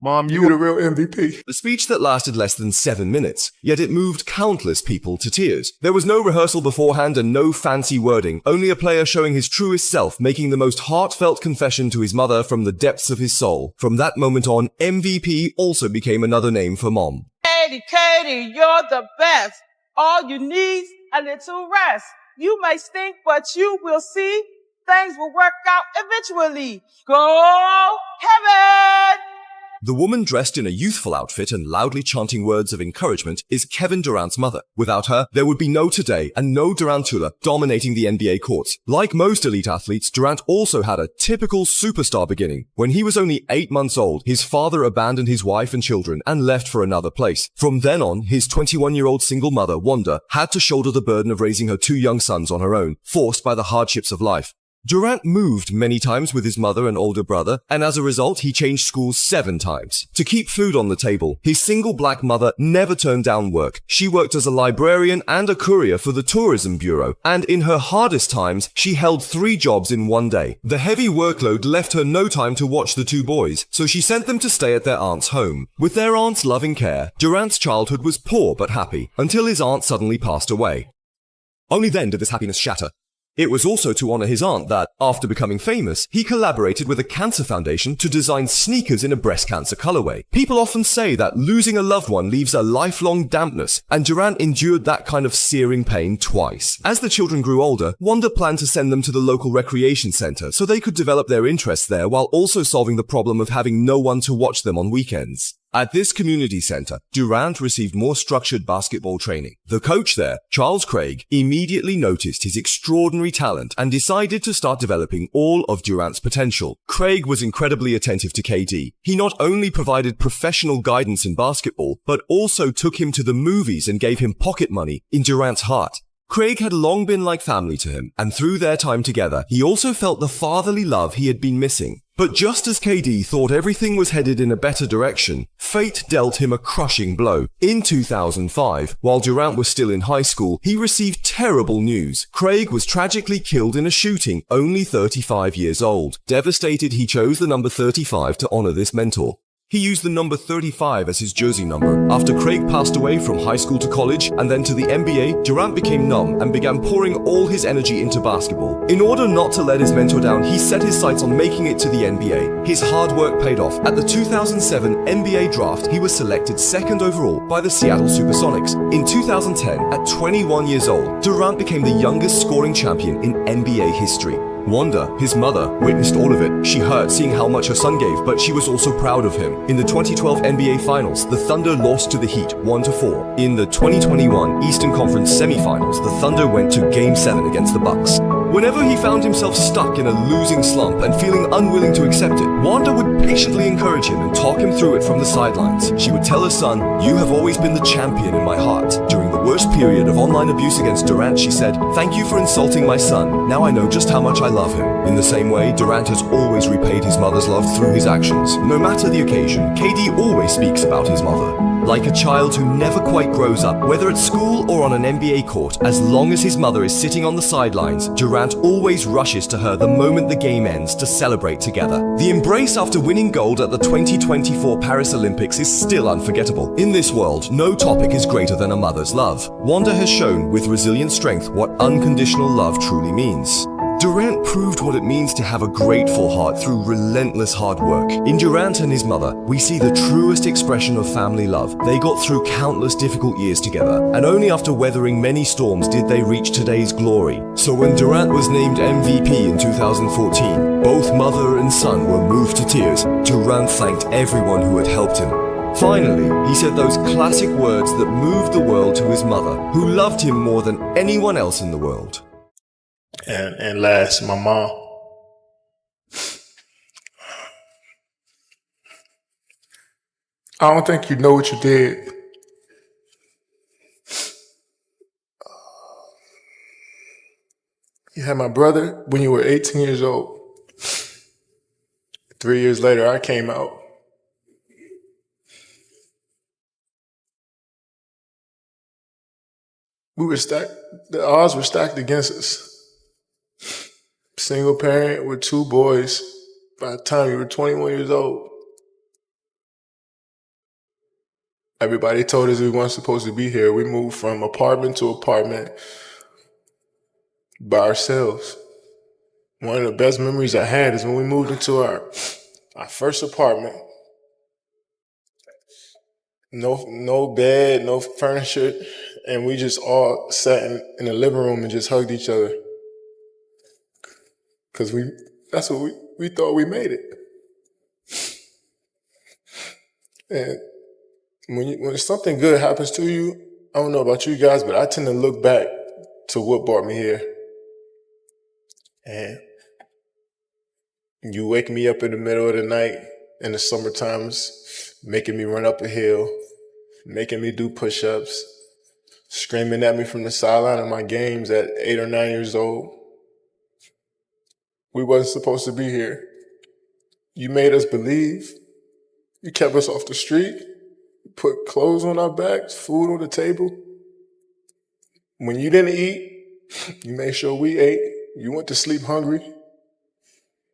Mom, You the real MVP. A speech that lasted less than 7 minutes, yet it moved countless people to tears. There was no rehearsal beforehand and no fancy wording, only a player showing his truest self, making the most heartfelt confession to his mother from the depths of his soul. From that moment on, MVP also became another name for Mom. Katie, you're the best. All you need, a little rest. You may stink, but you will see. Things will work out eventually. Go Kevin! The woman dressed in a youthful outfit and loudly chanting words of encouragement is Kevin Durant's mother. Without her, there would be no today and no Durantula dominating the NBA courts. Like most elite athletes, Durant also had a typical superstar beginning. When he was only 8 months old, his father abandoned his wife and children and left for another place. From then on, his 21-year-old single mother, Wanda, had to shoulder the burden of raising her 2 young sons on her own, forced by the hardships of life. Durant moved many times with his mother and older brother, and as a result, he changed schools 7 times. To keep food on the table, his single black mother never turned down work. She worked as a librarian and a courier for the Tourism Bureau, and in her hardest times, she held 3 jobs in one day. The heavy workload left her no time to watch the 2 boys, so she sent them to stay at their aunt's home. With their aunt's loving care, Durant's childhood was poor but happy, until his aunt suddenly passed away. Only then did this happiness shatter. It was also to honor his aunt that, after becoming famous, he collaborated with a cancer foundation to design sneakers in a breast cancer colorway. People often say that losing a loved one leaves a lifelong dampness, and Durant endured that kind of searing pain twice. As the children grew older, Wanda planned to send them to the local recreation center so they could develop their interests there while also solving the problem of having no one to watch them on weekends. At this community center, Durant received more structured basketball training. The coach there, Charles Craig, immediately noticed his extraordinary talent and decided to start developing all of Durant's potential. Craig was incredibly attentive to KD. He not only provided professional guidance in basketball, but also took him to the movies and gave him pocket money in Durant's heart. Craig had long been like family to him, and through their time together, he also felt the fatherly love he had been missing. But just as KD thought everything was headed in a better direction, fate dealt him a crushing blow. In 2005, while Durant was still in high school, he received terrible news. Craig was tragically killed in a shooting, only 35 years old. Devastated, he chose the number 35 to honor this mentor. He used the number 35 as his jersey number. After Craig passed away from high school to college and then to the NBA, Durant became numb and began pouring all his energy into basketball. In order not to let his mentor down, he set his sights on making it to the NBA. His hard work paid off. At the 2007 NBA draft, he was selected 2nd overall by the Seattle Supersonics. In 2010, at 21 years old, Durant became the youngest scoring champion in NBA history. Wanda, his mother, witnessed all of it. She hurt seeing how much her son gave, but she was also proud of him. In the 2012 NBA Finals, the Thunder lost to the Heat 1-4. In the 2021 Eastern Conference Semifinals, the Thunder went to Game 7 against the Bucks. Whenever he found himself stuck in a losing slump and feeling unwilling to accept it, Wanda would patiently encourage him and talk him through it from the sidelines. She would tell her son, "You have always been the champion in my heart." During the worst period of online abuse against Durant, she said, "Thank you for insulting my son. Now I know just how much I love him." In the same way, Durant has always repaid his mother's love through his actions. No matter the occasion, KD always speaks about his mother. Like a child who never quite grows up, whether at school or on an NBA court, as long as his mother is sitting on the sidelines, Durant always rushes to her the moment the game ends to celebrate together. The embrace after winning gold at the 2024 Paris Olympics is still unforgettable. In this world, no topic is greater than a mother's love. Wanda has shown with resilient strength what unconditional love truly means. Durant proved what it means to have a grateful heart through relentless hard work. In Durant and his mother, we see the truest expression of family love. They got through countless difficult years together, and only after weathering many storms did they reach today's glory. So when Durant was named MVP in 2014, both mother and son were moved to tears. Durant thanked everyone who had helped him. Finally, he said those classic words that moved the world to his mother, who loved him more than anyone else in the world. And last, my mom. I don't think you know what you did. You had my brother when you were 18 years old. 3 years later, I came out. We were stacked. The odds were stacked against us. Single parent with 2 boys by the time you were 21 years old. Everybody told us we weren't supposed to be here. We moved from apartment to apartment by ourselves. One of the best memories I had is when we moved into our first apartment. No bed, no furniture, and we just all sat in the living room and just hugged each other. Cause that's what we thought we made it. And when something good happens to you, I don't know about you guys, but I tend to look back to what brought me here. And you wake me up in the middle of the night in the summer times, making me run up a hill, making me do push-ups, screaming at me from the sideline of my games at 8 or 9 years old. We wasn't supposed to be here. You made us believe. You kept us off the street. You put clothes on our backs, food on the table. When you didn't eat, you made sure we ate. You went to sleep hungry.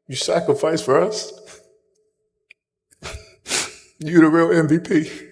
You sacrificed for us. You the real MVP.